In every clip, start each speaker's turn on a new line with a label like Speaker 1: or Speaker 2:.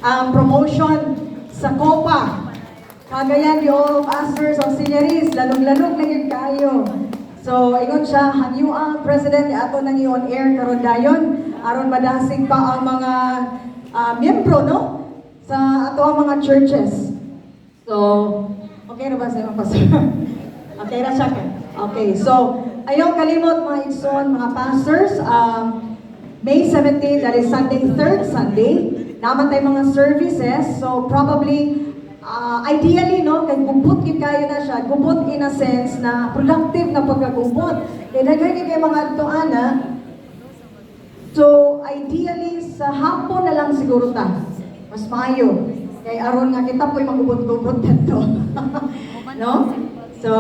Speaker 1: ang promotion sa Copa. Kagayan yung pastors, auxiliaries, lalong-lalong na yun kayo. So, ingon siya, hangyo ang president ato nang on air karon dayon aron madasig pa ang mga miyembro no sa ato ang mga churches. So, okay na ba sa mga pastor? Okay na siya. Okay, so ayaw kalimot mga igsoon, mga pastors, May 17, that is Sunday, third Sunday, naman tayo mga services, so probably, ideally, no, kay gubot yun kayo na siya, gubot in a sense na productive na pagkagubot. Kaya nagay kayo mga tuana, so ideally, sa hapon na lang siguro ta, mas maayo. Kay aron nga kita po'y magubot-gubot dito. No? So,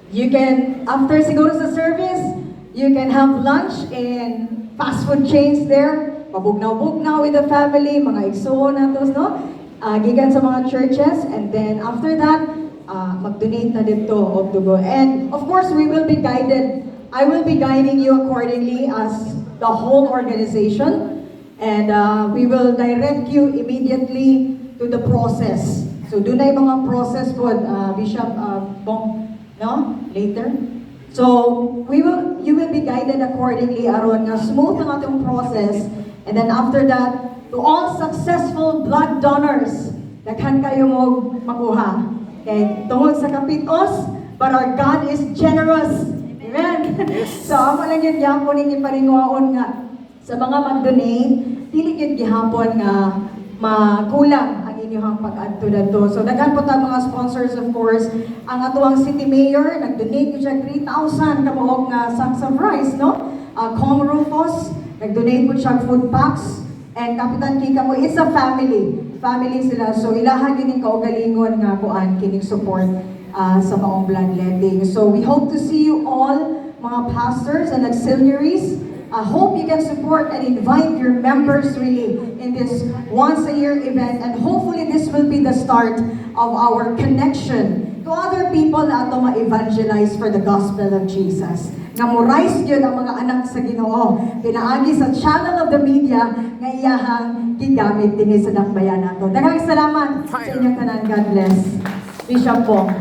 Speaker 1: you can, after siguro sa service, you can have lunch in fast food chains there, pabugnaw-bugnaw with the family, mga igsoon natos, no? Gigan sa mga churches, and then after that, mag-donate na dito of dugo. And of course, we will be guided. I will be guiding you accordingly as the whole organization, and we will direct you immediately to the process. So, doon na yung mga process po, Bishop Bong, no? Later. So, you will be guided accordingly aron nga smooth ang atong process. And then after that, to all successful blood donors, daghan kayo mo makuha. Okay, tungod sa kapitos, but our God is generous. Amen? Yes. So, amo lang yun gihapon yung iparinguaon nga sa mga mag-donate, dili yun gihapon nga makulang ang inyong pag-adto dato. So, daghan po ta mga sponsors, of course. Ang atuang city mayor, nag-donate ko siya 3,000 kamuhog nga sacks of rice, no? Kong Rufus, nag-donate po siya food packs. And Kapitan Kika mo, it's a family. Family sila. So, ilahan yun yung kaugalingon nga kuan kining support sa maong bloodletting. So, we hope to see you all, mga pastors and auxiliaries. I hope you can support and invite your members really in this once-a-year event, and hopefully this will be the start of our connection to other people na ato ma-evangelize for the gospel of Jesus. Nga mo-rise yun ang mga anak sa Ginoo. Pinaagi sa channel of the media nga iyahang gigamit din sa dakbayan nato. Daghang salamat sa inyong tanan. God bless. Bishop Bong.